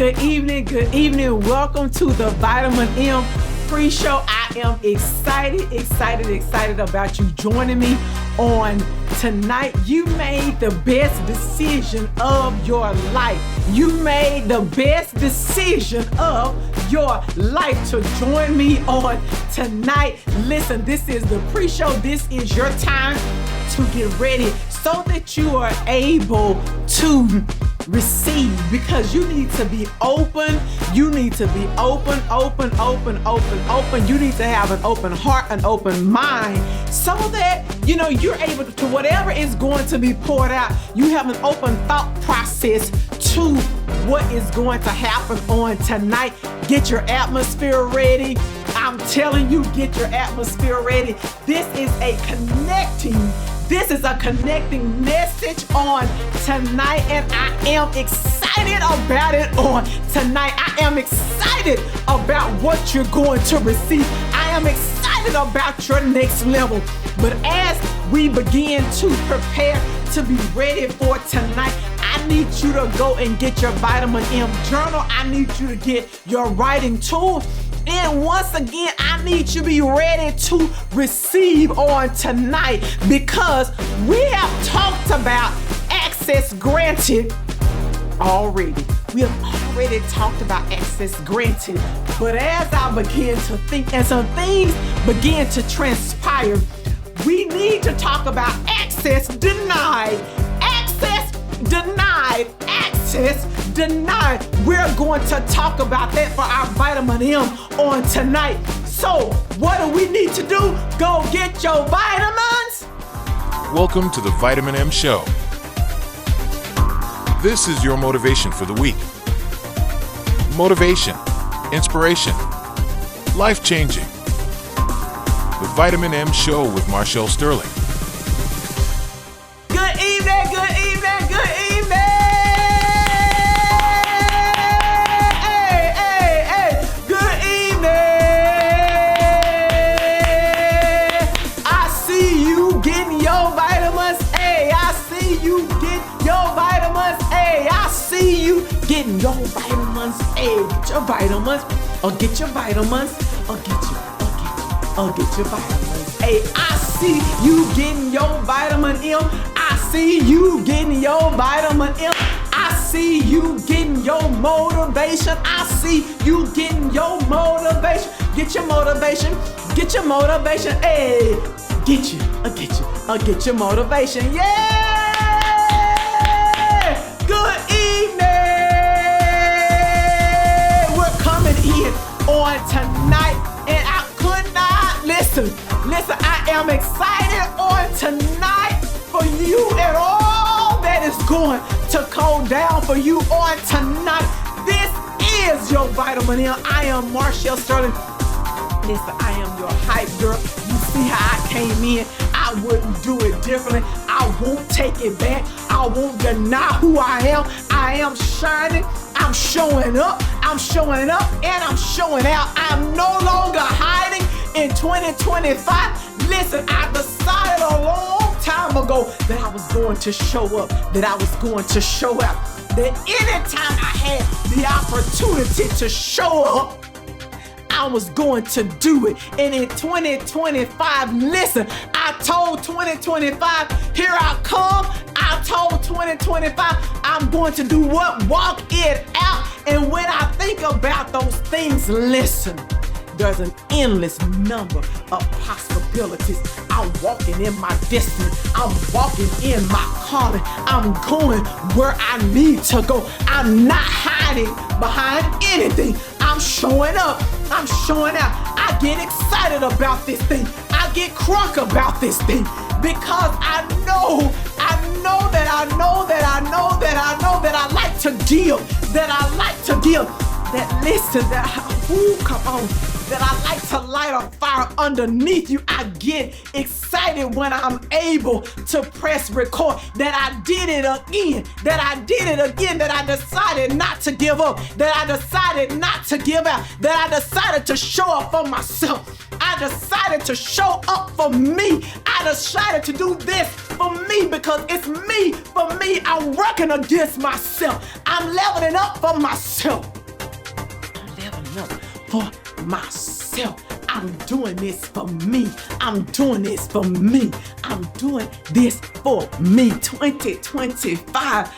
Good evening. Welcome to the Vitamin M pre-show. I am excited about you joining me on tonight. You made the best decision of your life. You made the best decision of your life to join me on tonight. Listen, this is the pre-show. This is your time to get ready so that you are able to receive, because you need to be open. You need to be open. You need to have an open heart, an open mind, so that you're able to, whatever is going to be poured out, you have an open thought process to what is going to happen on tonight. Get your atmosphere ready. I'm telling you, get your atmosphere ready. This is a connecting message on tonight, and I am excited about it on tonight. I am excited about what you're going to receive. I am excited about your next level. But as we begin to prepare to be ready for tonight, I need you to go and get your Vitamin M journal. I need you to get your writing tool. And once again, I need you to be ready to receive on tonight, because we have talked about access granted already. We have already talked about access granted. But as I begin to think and some things begin to transpire, we need to talk about access denied. Access denied. Access denied. We're going to talk about that for our Vitamin M on tonight. So what do we need to do? Go get your vitamins. Welcome to the Vitamin M Show. This is your motivation for the week. Motivation, inspiration, life-changing. The Vitamin M Show with Marchelle Sterling. Good evening. Getting your vitamins, get your vitamins, get your vitamins, get your vitamins. I see you getting your vitamin M. I see you getting your vitamin M. I see you getting your motivation. I see you getting your motivation. Get your motivation. Get your motivation. Get your motivation. Yeah. Good evening. On tonight, and I could not listen. I am excited on tonight for you and all that is going to go down for you on tonight. This is your Vitamin M. I am Marchelle Sterling. Listen, I am your hype girl. You see how I came in. I wouldn't do it differently. I won't take it back. I won't deny who I am. I am shining. I'm showing up, and I'm showing out. I'm no longer hiding in 2025. Listen, I decided a long time ago that I was going to show up, that I was going to show out, that anytime I had the opportunity to show up, I was going to do it. And in 2025, listen, I told 2025, here I come. I told 2025, I'm going to do what? Walk it out. And when I think about those things, listen, there's an endless number of possibilities. I'm walking in my destiny. I'm walking in my calling. I'm going where I need to go. I'm not hiding behind anything. I'm showing up. I'm showing out. I get excited about this thing. I get crunk about this thing, because I know that I like to give. That I like to light a fire underneath you. I get excited when I'm able to press record. That I did it again. That I decided not to give up. That I decided not to give out. That I decided to show up for myself. I decided to show up for me. I decided to do this for me, because it's me for me. I'm working against myself. I'm leveling up for myself. remember, for myself. I'm doing this for me. I'm doing this for me. I'm doing this for me. 2025.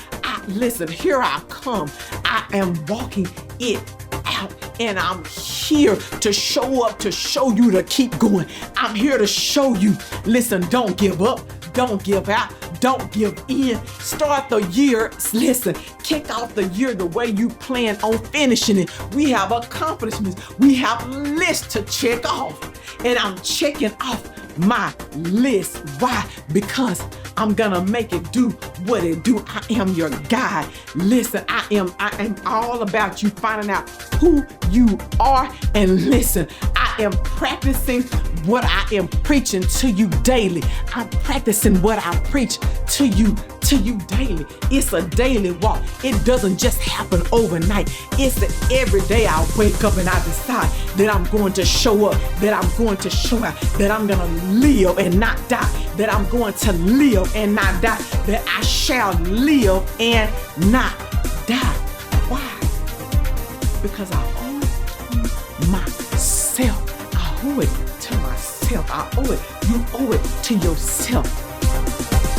Listen, here I come. I am walking it out, and I'm here to show up, to show you to keep going. I'm here to show you, listen, don't give up, don't give out, don't give in. Start the year, listen, kick off the year the way you plan on finishing it. We have accomplishments, we have lists to check off, and I'm checking off my list. Why? Because I'm gonna make it do what it do. I am your guide. Listen, I am all about you finding out who you are. And listen, I am practicing what I am preaching to you daily. I'm practicing what I preach to you daily. It's a daily walk. It doesn't just happen overnight. It's that every day I wake up and I decide that I'm going to show up, that I'm going to show out, that I'm going to live and not die, that I'm going to live and not die, that I shall live and not die. Why? Because I owe it to myself. I owe it to myself. I owe it. You owe it to yourself.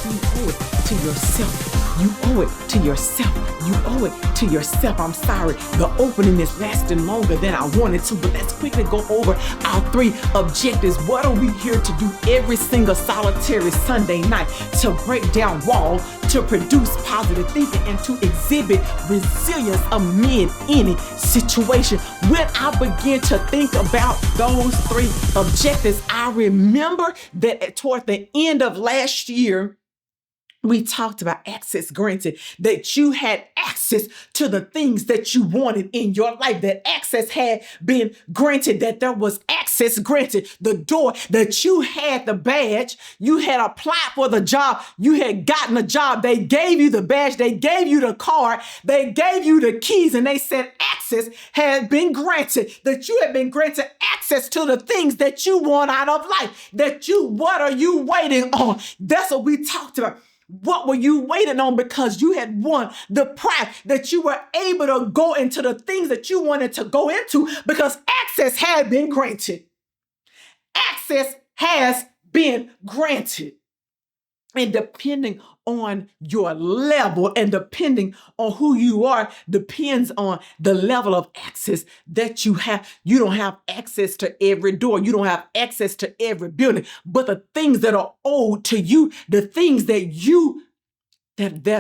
You owe it to yourself. You owe it to yourself. You owe it to yourself. I'm sorry. The opening is lasting longer than I wanted to, but let's quickly go over our 3 objectives. What are we here to do every single solitary Sunday night? To break down walls, to produce positive thinking, and to exhibit resilience amid any situation. When I begin to think about those 3 objectives, I remember that toward the end of last year, we talked about access granted, that you had access to the things that you wanted in your life, that access had been granted, that there was access granted. The door that you had the badge, you had applied for the job, you had gotten a job, they gave you the badge, they gave you the card, they gave you the keys, and they said access had been granted, that you had been granted access to the things that you want out of life, what are you waiting on? That's what we talked about. What were you waiting on? Because you had won the prize, that you were able to go into the things that you wanted to go into because access had been granted. Access has been granted. And depending on your level and depending on who you are, depends on the level of access that you have. You don't have access to every door. You don't have access to every building. But the things that are owed to you, the things that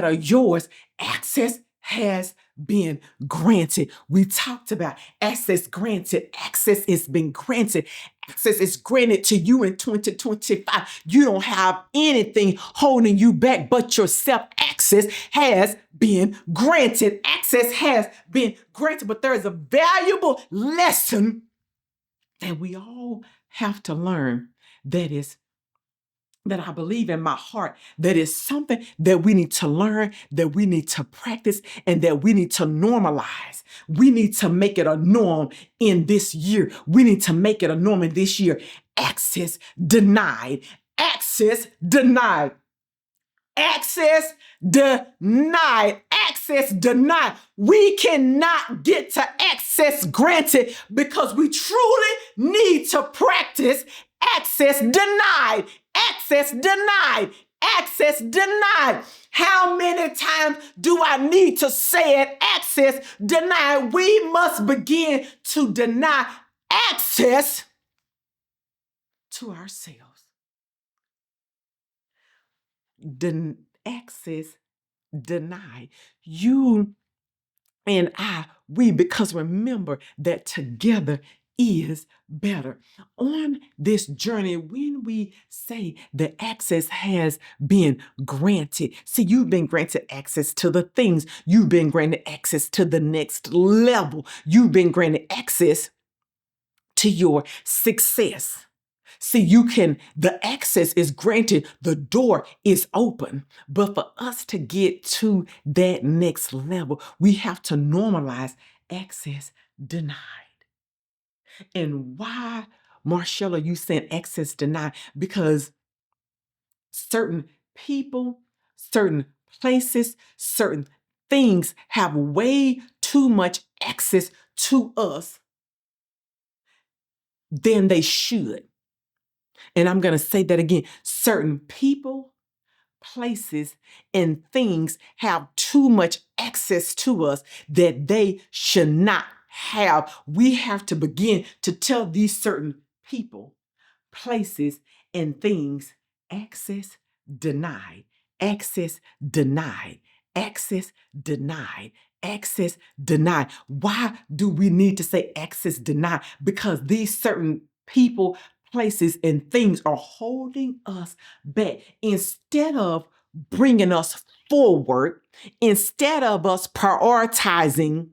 are yours, access has been granted. We talked about access granted. Access has been granted. Access is granted to you in 2025. You don't have anything holding you back but yourself. Access has been granted. Access has been granted. But there is a valuable lesson that we all have to learn that I believe in my heart, that is something that we need to learn, that we need to practice, and that we need to normalize. We need to make it a norm in this year. We need to make it a norm in this year. Access denied. Access denied. Access denied. Access denied. We cannot get to access granted because we truly need to practice access denied. Access denied. Access denied. How many times do I need to say it? Access denied. We must begin to deny access to ourselves. Access denied. You and we, because remember that together is better. On this journey, when we say that access has been granted, see, you've been granted access to the things. You've been granted access to the next level. You've been granted access to your success. See, the access is granted, the door is open. But for us to get to that next level, we have to normalize access denied. And why, Marchelle, are you saying access denied? Because certain people, certain places, certain things have way too much access to us than they should. And I'm going to say that again. Certain people, places, and things have too much access to us that they should not have. We have to begin to tell these certain people, places, and things access denied, access denied, access denied, access denied. Why do we need to say access denied? Because these certain people, places, and things are holding us back. Instead of bringing us forward, instead of us prioritizing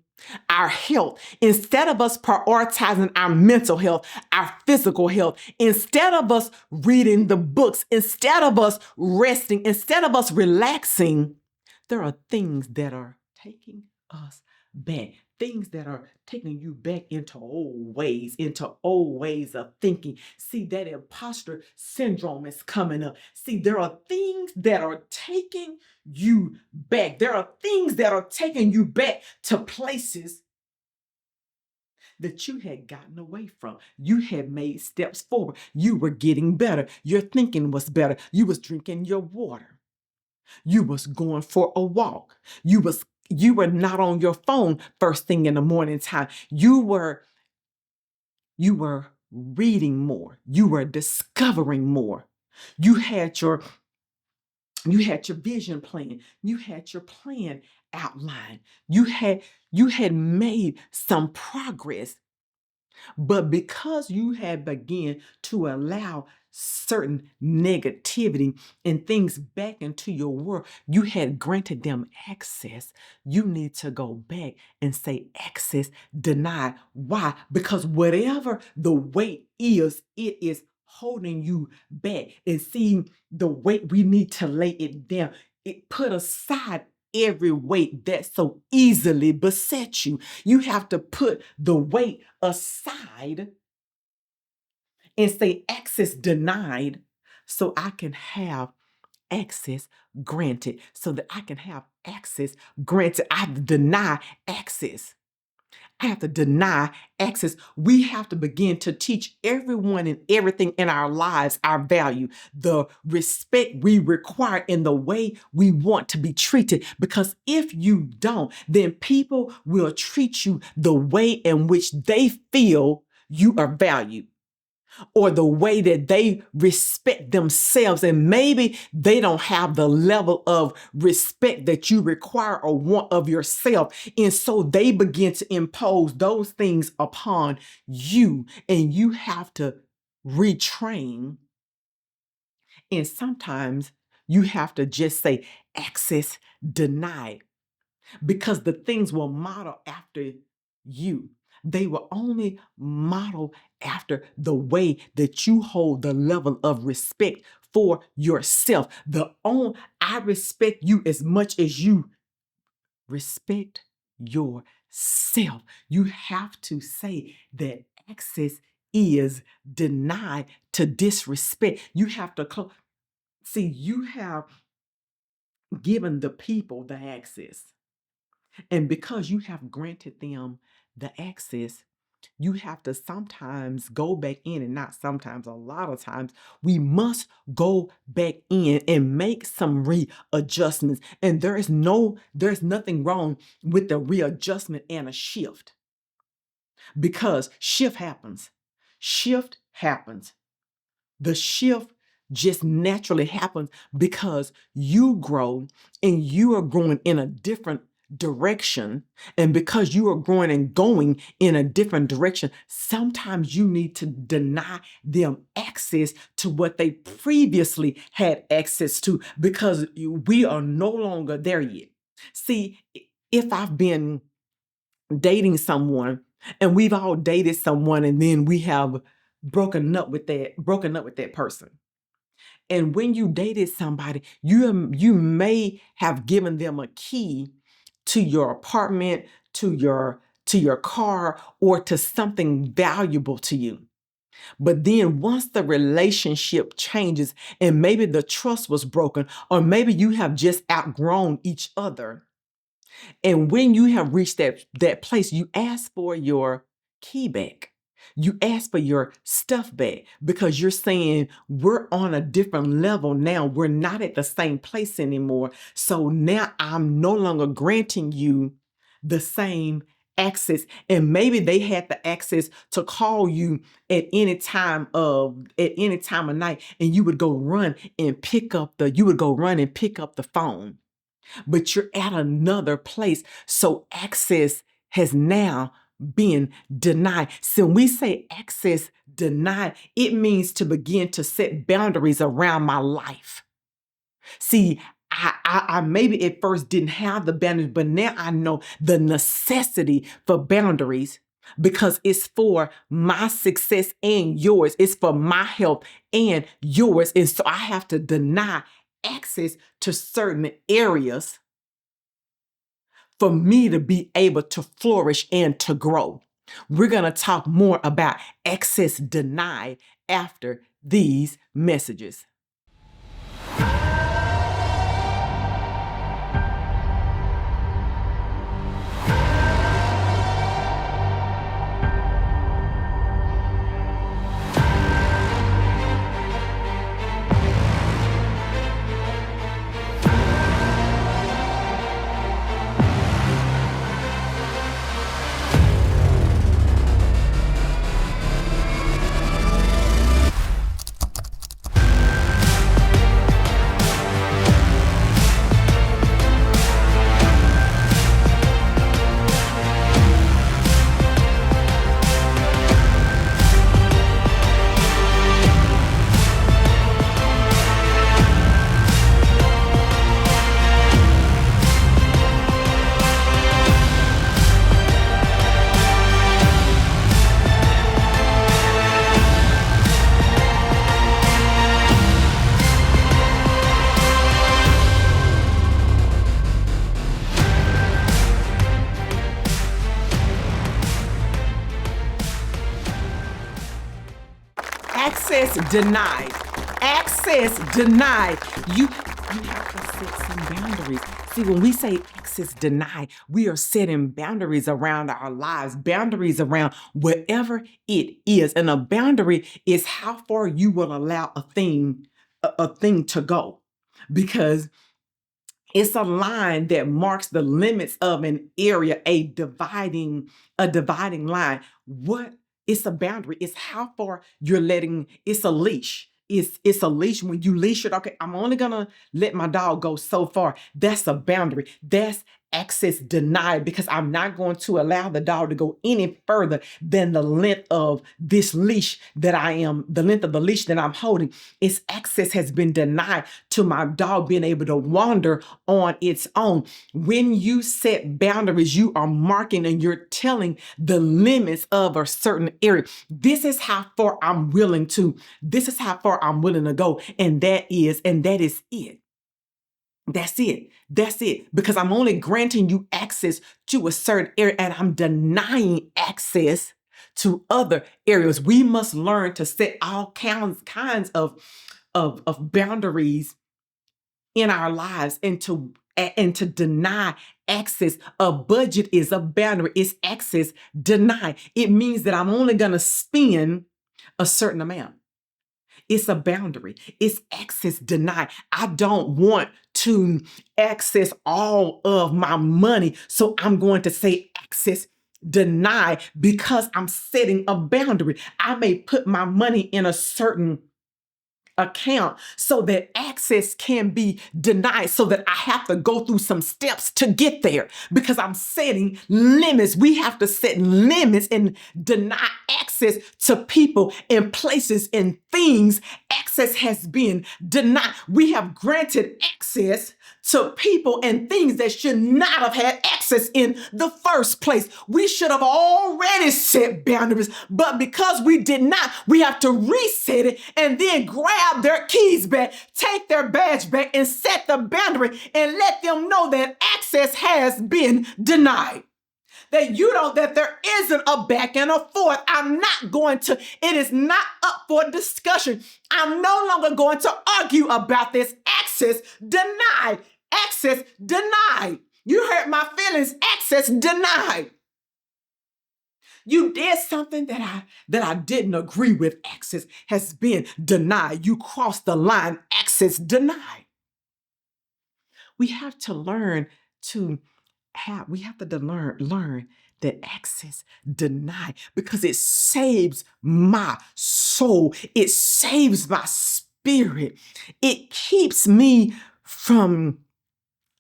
our health, instead of us prioritizing our mental health, our physical health, instead of us reading the books, instead of us resting, instead of us relaxing, there are things that are taking us back. Things that are taking you back into old ways of thinking. See, that imposter syndrome is coming up. See, there are things that are taking you back. There are things that are taking you back to places that you had gotten away from. You had made steps forward. You were getting better. Your thinking was better. You was drinking your water. You was going for a walk. You were not on your phone first thing in the morning time. You were reading more. You were discovering more. You had your vision plan. You had your plan outlined. You had made some progress. But because you had begun to allow certain negativity and things back into your world, you had granted them access. You need to go back and say access denied. Why? Because whatever the weight is, it is holding you back. And see, the weight, we need to lay it down. It put aside every weight that so easily besets you. You have to put the weight aside and say access denied so I can have access granted, so that I can have access granted. I have to deny access. I have to deny access. We have to begin to teach everyone and everything in our lives our value, the respect we require, and the way we want to be treated. Because if you don't, then people will treat you the way in which they feel you are valued, or the way that they respect themselves. And maybe they don't have the level of respect that you require or want of yourself. And so they begin to impose those things upon you, and you have to retrain. And sometimes you have to just say access denied, because the things will model after you. They will only model after the way that you hold the level of respect for yourself. I respect you as much as you respect yourself. You have to say that access is denied to disrespect. You have to see, you have given the people the access. And because you have granted them the access, you have to sometimes go back in, and not sometimes, a lot of times, we must go back in and make some readjustments. And there's nothing wrong with the readjustment and a shift, because shift happens. Shift happens. The shift just naturally happens because you grow, and you are growing in a different direction. And because you are growing and going in a different direction, sometimes you need to deny them access to what they previously had access to, because we are no longer there yet. See, if I've been dating someone, and we've all dated someone, and then we have broken up with that person. And when you dated somebody, you may have given them a key to your apartment, to your car, or to something valuable to you. But then once the relationship changes, and maybe the trust was broken, or maybe you have just outgrown each other, and when you have reached that place, you ask for your key back. You ask for your stuff back because you're saying we're on a different level now. We're not at the same place anymore. So now I'm no longer granting you the same access. And maybe they had the access to call you at any time of night, and you would go run and pick up the phone. But you're at another place. So access has now been denied. So when we say access denied, it means to begin to set boundaries around my life. See, I maybe at first didn't have the boundaries, but now I know the necessity for boundaries because it's for my success and yours. It's for my health and yours. And so I have to deny access to certain areas for me to be able to flourish and to grow. We're going to talk more about access denied after these messages. Access denied. Access denied. You have to set some boundaries. See, when we say access denied, we are setting boundaries around our lives, boundaries around whatever it is. And a boundary is how far you will allow a thing to go. Because it's a line that marks the limits of an area, a dividing line. It's a boundary. It's how far you're letting, it's a leash. It's a leash. When you leash it, okay, I'm only gonna let my dog go so far. That's a boundary. That's access denied because I'm not going to allow the dog to go any further than the length of this leash that the length of the leash that I'm holding. Its access has been denied to my dog being able to wander on its own. When you set boundaries, you are marking and you're telling the limits of a certain area. This is how far I'm willing to go. And that is it. That's it. Because I'm only granting you access to a certain area and I'm denying access to other areas. We must learn to set all kinds of boundaries in our lives and to deny access. A budget is a boundary. It's access denied. It means that I'm only going to spend a certain amount. It's a boundary. It's access denied. I don't want to access all of my money. So I'm going to say access denied because I'm setting a boundary. I may put my money in a certain account so that access can be denied, so that I have to go through some steps to get there because I'm setting limits. We have to set limits and deny access to people and places and things. Access has been denied. We have granted access to people and things that should not have had access in the first place. We should have already set boundaries, but because we did not, we have to reset it and then grab their keys back, take their badge back, and set the boundary and let them know that access has been denied. That there isn't a back and a forth. It is not up for discussion. I'm no longer going to argue about this. Access denied. Access denied. You hurt my feelings. Access denied. You did something that I didn't agree with. Access has been denied. You crossed the line. Access denied. We have to learn to we have to learn that access denied because it saves my soul. It saves my spirit. It keeps me from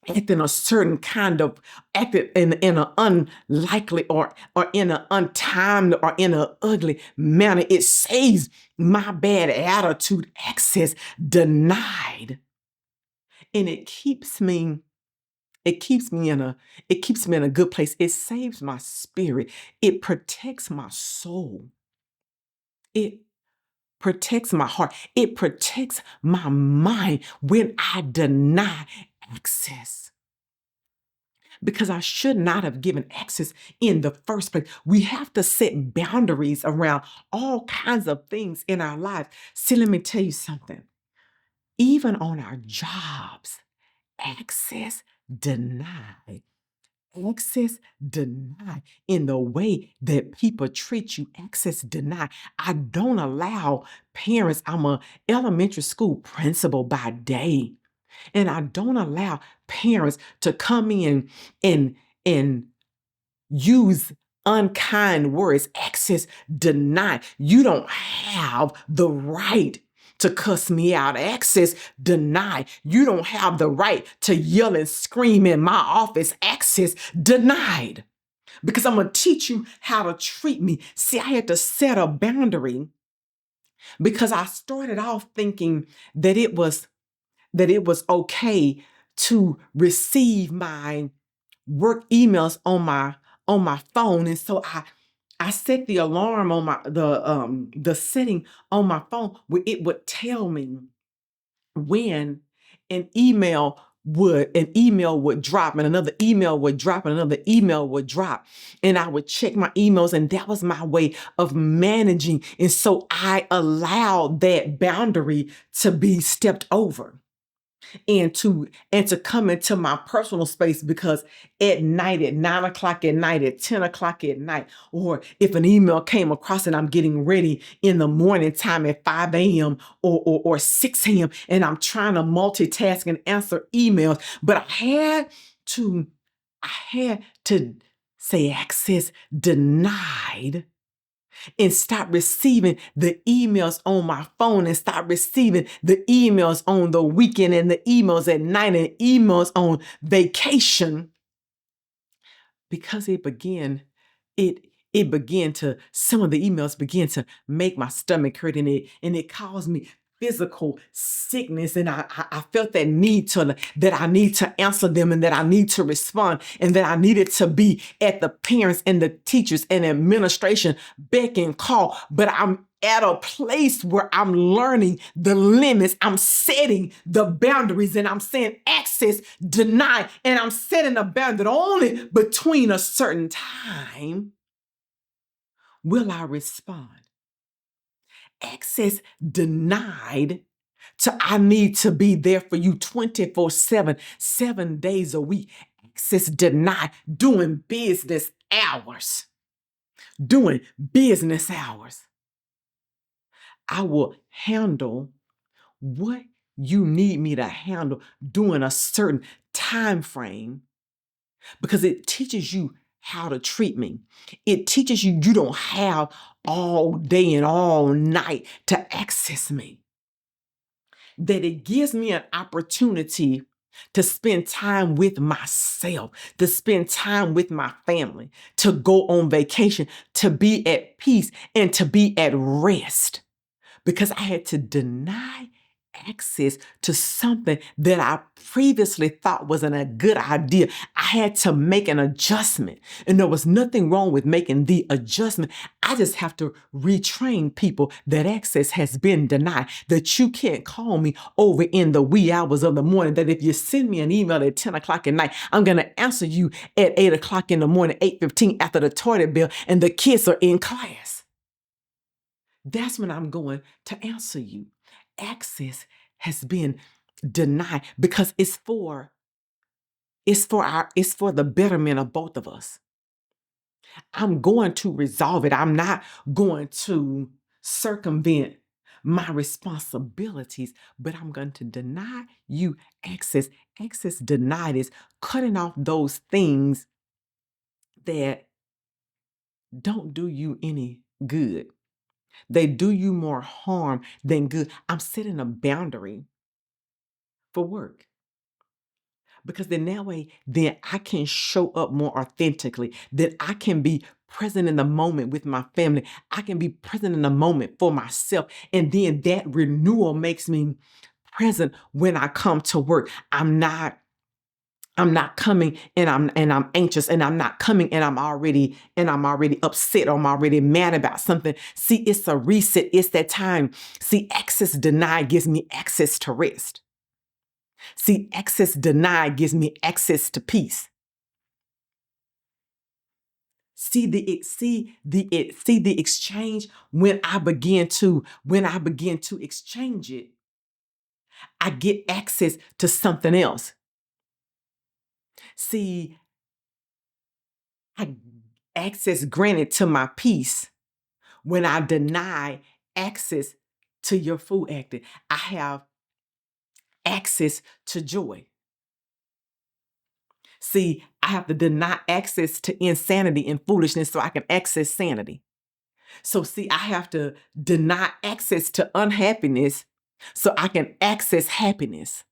acting a certain kind of acting in an unlikely or in an untimely or in an ugly manner. It saves my bad attitude. Access denied. And it keeps me in a good place. It saves my spirit. It protects my soul. It protects my heart. It protects my mind when I deny access. Because I should not have given access in the first place. We have to set boundaries around all kinds of things in our lives. See, let me tell you something. Even on our jobs, access denied. Access denied in the way that people treat you. Access denied. I don't allow parents. I'm a elementary school principal by day, and I don't allow parents to come in and use unkind words. Access denied. You don't have the right to cuss me out. Access denied. You don't have the right to yell and scream in my office. Access denied. Because I'm going to teach you how to treat me. See, I had to set a boundary because I started off thinking that it was okay to receive my work emails on my phone. And so I set the alarm on the setting on my phone where it would tell me when an email would drop and another email would drop and another email would drop. And I would check my emails, and that was my way of managing. And so I allowed that boundary to be stepped over and to come into my personal space, because at night, at 9 o'clock at night, at 10 o'clock at night, or if an email came across and I'm getting ready in the morning time at 5 a.m. or 6 a.m. and I'm trying to multitask and answer emails, but I had to say access denied and stop receiving the emails on my phone and stop receiving the emails on the weekend and the emails at night and emails on vacation, because some of the emails began to make my stomach hurt, and it caused me physical sickness. And I felt that I need to answer them, and that I need to respond, and that I needed to be at the parents and the teachers and administration beck and call. But I'm at a place where I'm learning the limits. I'm setting the boundaries, and I'm saying access denied. And I'm setting a boundary that only between a certain time will I respond. Access denied to I need to be there for you 24/7, 7 days a week. Access denied doing business hours. Doing business hours. I will handle what you need me to handle during a certain time frame, because it teaches you how to treat me. It teaches you don't have all day and all night to access me. That it gives me an opportunity to spend time with myself, to spend time with my family, to go on vacation, to be at peace, and to be at rest. Because I had to deny access to something that I previously thought wasn't a good idea. I had to make an adjustment, and there was nothing wrong with making the adjustment. I just have to retrain people that access has been denied, that you can't call me over in the wee hours of the morning, that if you send me an email at 10 o'clock at night, I'm going to answer you at 8 o'clock in the morning, 8:15 after the toilet bell and the kids are in class. That's when I'm going to answer you. Access has been denied because it's for the betterment of both of us. I'm going to resolve it. I'm not going to circumvent my responsibilities, but I'm going to deny you access. Access denied is cutting off those things that don't do you any good. They do you more harm than good. I'm setting a boundary for work. Because then that way, then I can show up more authentically. Then I can be present in the moment with my family. I can be present in the moment for myself. And then that renewal makes me present when I come to work. I'm not coming and I'm anxious, and I'm not coming and I'm already upset, or I'm already mad about something. See, it's a reset. It's that time. See, access denied gives me access to rest. See, access denied gives me access to peace. See the exchange when I begin to exchange it, I get access to something else. See, I access granted to my peace when I deny access to your food active. I have access to joy. See, I have to deny access to insanity and foolishness so I can access sanity. So see, I have to deny access to unhappiness so I can access happiness.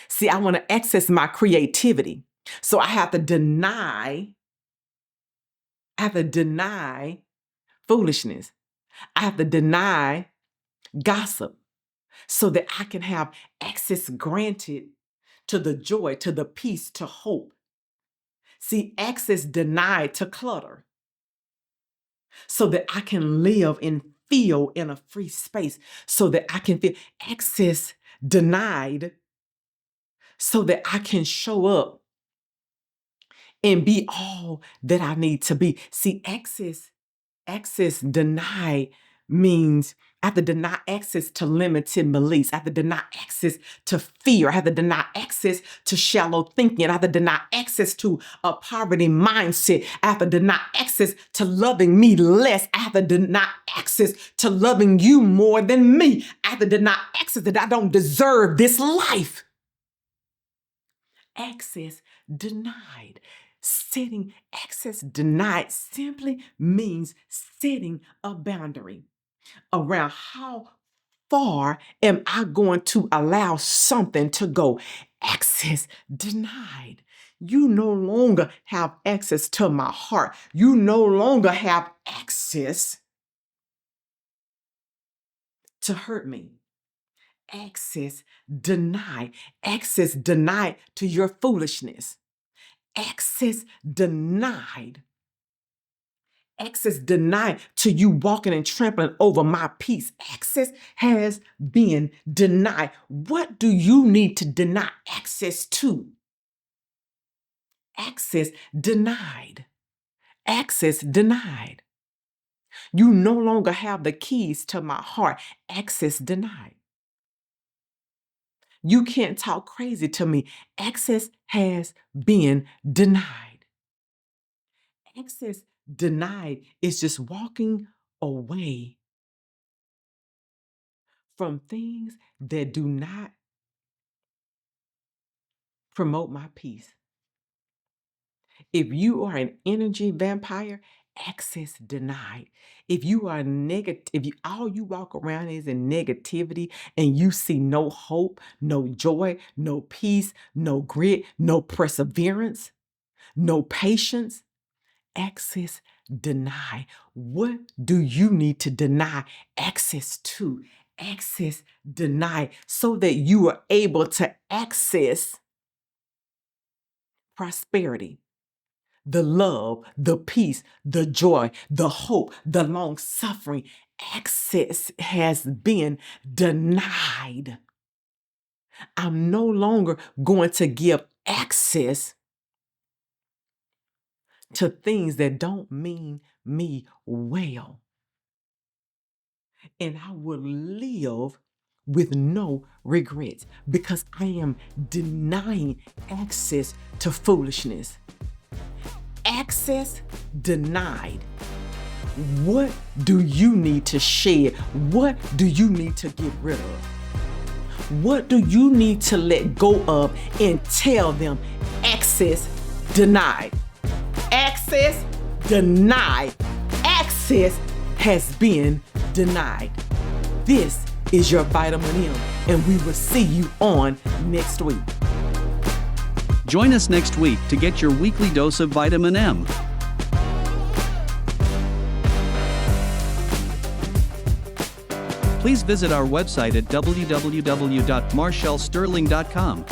See, I want to access my creativity. So I have to deny foolishness. I have to deny gossip so that I can have access granted to the joy, to the peace, to hope. See, access denied to clutter so that I can live and feel in a free space, so that I can feel. Access denied so that I can show up and be all that I need to be. See, access denied means I have to deny access to limited beliefs. I have to deny access to fear. I have to deny access to shallow thinking. I have to deny access to a poverty mindset. I have to deny access to loving me less. I have to deny access to loving you more than me. I have to deny access that I don't deserve this life. Access denied. Setting access denied simply means setting a boundary around how far am I going to allow something to go. Access denied. You no longer have access to my heart. You no longer have access to hurt me. Access denied. Access denied to your foolishness. Access denied. Access denied to you walking and trampling over my peace. Access has been denied. What do you need to deny access to? Access denied. Access denied. You no longer have the keys to my heart. Access denied. You can't talk crazy to me. Access has been denied. Access denied is just walking away from things that do not promote my peace. If you are an energy vampire, access denied. If you are negative, if all you walk around is in negativity and you see no hope, no joy, no peace, no grit, no perseverance, no patience, access denied. What do you need to deny access to? Access denied so that you are able to access prosperity, the love, the peace, the joy, the hope, the long suffering. Access has been denied. I'm no longer going to give access to things that don't mean me well. And I will live with no regrets because I am denying access to foolishness. access denied. What do you need to shed? What do you need to get rid of? What do you need to let go of and tell them access denied? Access denied. Access has been denied. This is your Vitamin M, and we will see you on next week. Join us next week to get your weekly dose of Vitamin M. Please visit our website at www.marchellesterling.com.